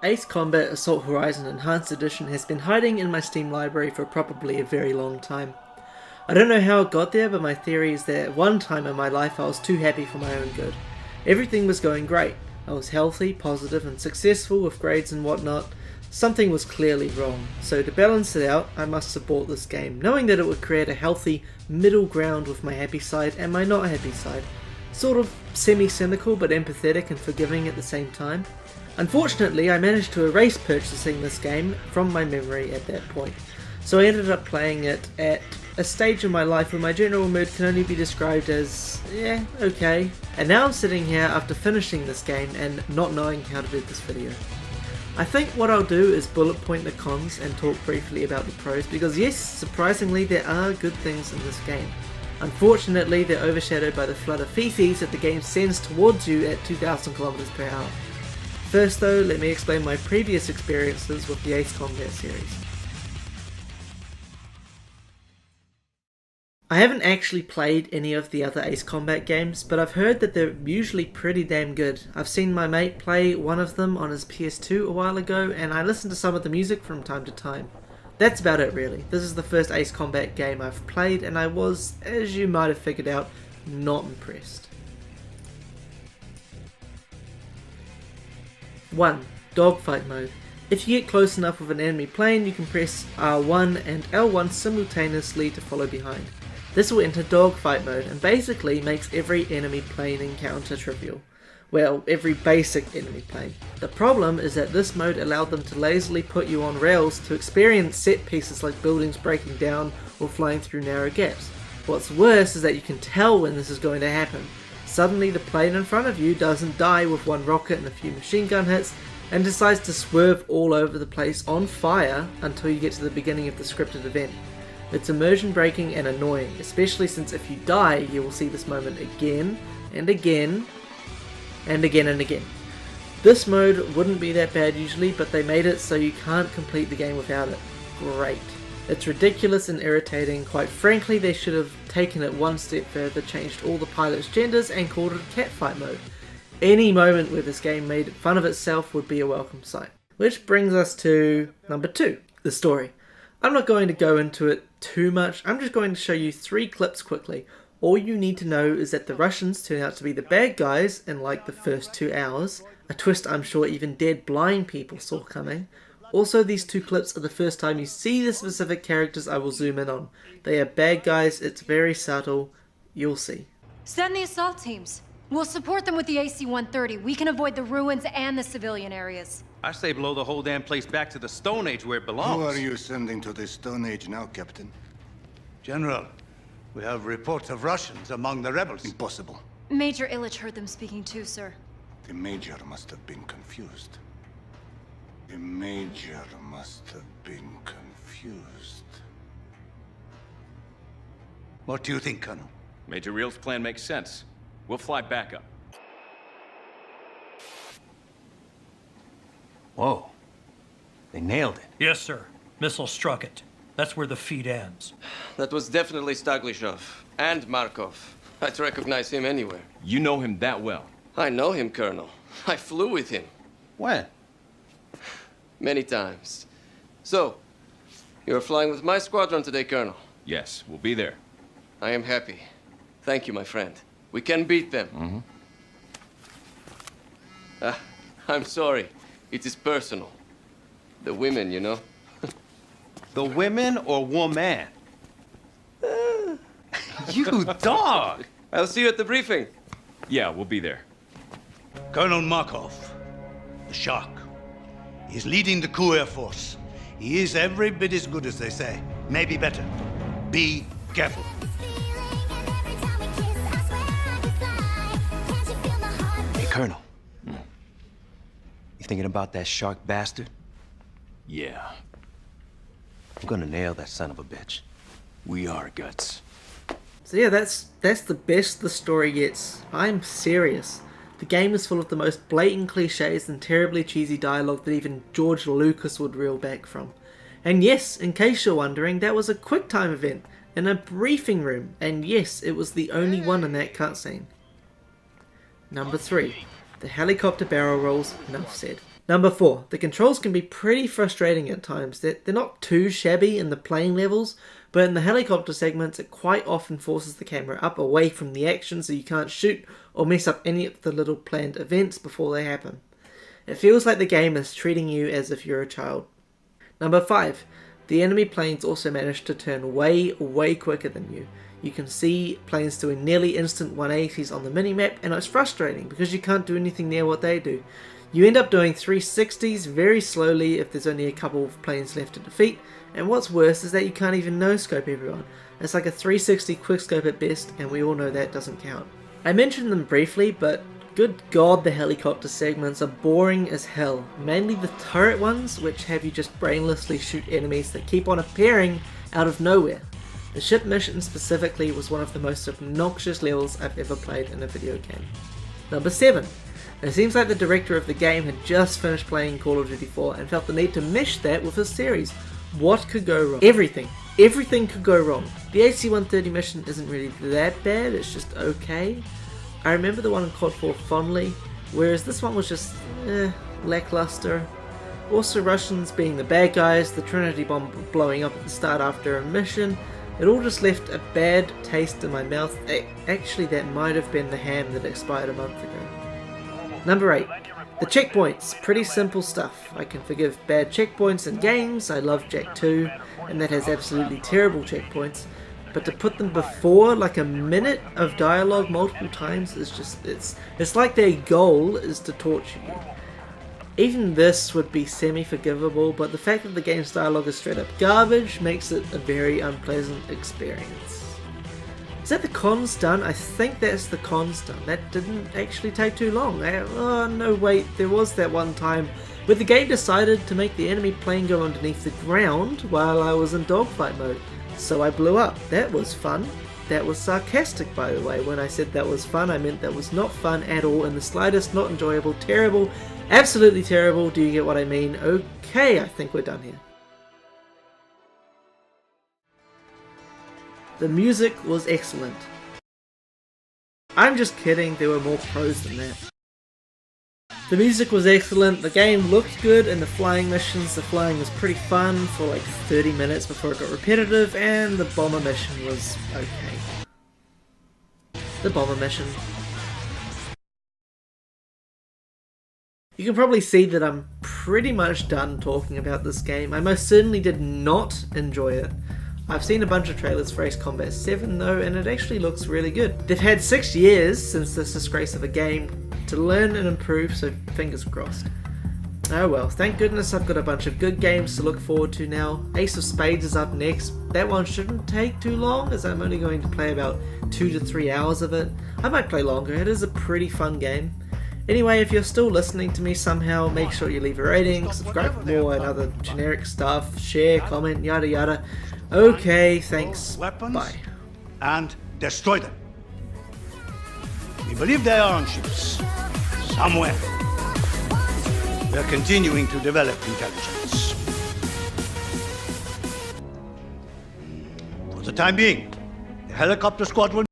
Ace Combat Assault Horizon Enhanced Edition has been hiding in my Steam library for probably a very long time. I don't know how it got there, but my theory is that at one time in my life I was too happy for my own good. Everything was going great. I was healthy, positive and successful with grades and whatnot. Something was clearly wrong, so to balance it out I must support this game, knowing that it would create a healthy middle ground with my happy side and my not happy side. Sort of semi-cynical but empathetic and forgiving at the same time. Unfortunately, I managed to erase purchasing this game from my memory at that point, so I ended up playing it at a stage in my life where my general mood can only be described as, yeah, okay. And now I'm sitting here after finishing this game and not knowing how to do this video. I think what I'll do is bullet point the cons and talk briefly about the pros, because yes, surprisingly there are good things in this game. Unfortunately, they're overshadowed by the flood of feces that the game sends towards you at 2000 km per hour. First though, let me explain my previous experiences with the Ace Combat series. I haven't actually played any of the other Ace Combat games, but I've heard that they're usually pretty damn good. I've seen my mate play one of them on his PS2 a while ago, and I listened to some of the music from time to time. That's about it really. This is the first Ace Combat game I've played, and I was, as you might have figured out, not impressed. 1. Dogfight mode. If you get close enough with an enemy plane, you can press R1 and L1 simultaneously to follow behind. This will enter dogfight mode and basically makes every enemy plane encounter trivial. Well, every basic enemy plane. The problem is that this mode allowed them to lazily put you on rails to experience set pieces like buildings breaking down or flying through narrow gaps. What's worse is that you can tell when this is going to happen. Suddenly the plane in front of you doesn't die with one rocket and a few machine gun hits, and decides to swerve all over the place on fire until you get to the beginning of the scripted event. It's immersion breaking and annoying, especially since if you die you will see this moment again and again and again and again. This mode wouldn't be that bad usually, but they made it so you can't complete the game without it. Great. It's ridiculous and irritating. Quite frankly, they should have taken it one step further, changed all the pilots' genders and called it catfight mode. Any moment where this game made fun of itself would be a welcome sight. Which brings us to number 2, the story. I'm not going to go into it too much, I'm just going to show you 3 clips quickly. All you need to know is that the Russians turn out to be the bad guys in like the first 2 hours, a twist I'm sure even dead blind people saw coming. Also, these 2 clips are the first time you see the specific characters I will zoom in on. They are bad guys, it's very subtle, you'll see. Send the assault teams. We'll support them with the AC-130. We can avoid the ruins and the civilian areas. I say blow the whole damn place back to the Stone Age where it belongs. Who are you sending to the Stone Age now, Captain? General, we have reports of Russians among the rebels. Impossible. Major Illich heard them speaking too, sir. The Major must have been confused. The Major must have been confused. What do you think, Colonel? Major Real's plan makes sense. We'll fly back up. Whoa. They nailed it. Yes, sir. Missile struck it. That's where the feed ends. That was definitely Staglishov. And Markov. I'd recognize him anywhere. You know him that well. I know him, Colonel. I flew with him. When? Many times. So, you're flying with my squadron today, Colonel. Yes, we'll be there. I am happy. Thank you, my friend. We can beat them. I'm sorry. It is personal. The women, you know. The women or woman? You dog! I'll see you at the briefing. Yeah, we'll be there. Colonel Markov, the Shark. He's leading the coup air force. He is every bit as good as they say. Maybe better. Be careful. Hey, Colonel. You thinking about that shark bastard? Yeah, I'm gonna nail that son of a bitch. we are Guts. So yeah, that's the best the story gets. I'm serious. The game is full of the most blatant cliches and terribly cheesy dialogue that even George Lucas would reel back from. And yes, in case you're wondering, that was a QuickTime event in a briefing room, and yes, it was the only one in that cutscene. Number 3. The helicopter barrel rolls, enough said. Number 4. The controls can be pretty frustrating at times. They're not too shabby in the plane levels, but in the helicopter segments it quite often forces the camera up away from the action so you can't shoot or mess up any of the little planned events before they happen. It feels like the game is treating you as if you're a child. Number 5. The enemy planes also manage to turn way quicker than you. You can see planes doing nearly instant 180s on the minimap, and it's frustrating because you can't do anything near what they do. You end up doing 360s very slowly if there's only a couple of planes left to defeat, and what's worse is that you can't even no-scope everyone. It's like a 360 quickscope at best, and we all know that doesn't count. I mentioned them briefly, but good god, the helicopter segments are boring as hell. Mainly the turret ones, which have you just brainlessly shoot enemies that keep on appearing out of nowhere. The ship mission specifically was one of the most obnoxious levels I've ever played in a video game. Number 7. It seems like the director of the game had just finished playing Call of Duty 4 and felt the need to mesh that with his series. What could go wrong? Everything. Everything could go wrong. The AC-130 mission isn't really that bad, it's just okay. I remember the one in COD 4 fondly, whereas this one was just lackluster. Also Russians being the bad guys, the Trinity bomb blowing up at the start after a mission, it all just left a bad taste in my mouth. Actually, that might have been the ham that expired a month ago. Number 8. The checkpoints. Pretty simple stuff. I can forgive bad checkpoints in games. I love Jak 2, and that has absolutely terrible checkpoints. But to put them before like a minute of dialogue multiple times is just, it's like their goal is to torture you. Even this would be semi-forgivable, but the fact that the game's dialogue is straight up garbage makes it a very unpleasant experience. Is that the cons done? I think that's the cons done. That didn't actually take too long. Oh no, wait, there was that one time where the game decided to make the enemy plane go underneath the ground while I was in dogfight mode. So I blew up. That was fun. That was sarcastic, by the way. When I said that was fun, I meant that was not fun at all in the slightest, not enjoyable, terrible, absolutely terrible. Do you get what I mean? Okay, I think we're done here. The music was excellent. I'm just kidding, there were more pros than that. The music was excellent, the game looked good, and the flying missions, the flying was pretty fun for like 30 minutes before it got repetitive, and the bomber mission was okay. The bomber mission. You can probably see that I'm pretty much done talking about this game. I most certainly did not enjoy it. I've seen a bunch of trailers for Ace Combat 7 though, and it actually looks really good. They've had 6 years since this disgrace of a game to learn and improve, so fingers crossed. Oh well, thank goodness I've got a bunch of good games to look forward to now. Ace of Spades is up next. That one shouldn't take too long, as I'm only going to play about 2 to 3 hours of it. I might play longer, it is a pretty fun game. Anyway, if you're still listening to me somehow, make sure you leave a rating, subscribe for more and other generic stuff, share, comment, yada yada. Okay, thanks, Weapons bye. And destroy them. We believe they are on ships. Somewhere. They're continuing to develop intelligence. For the time being, the helicopter squad will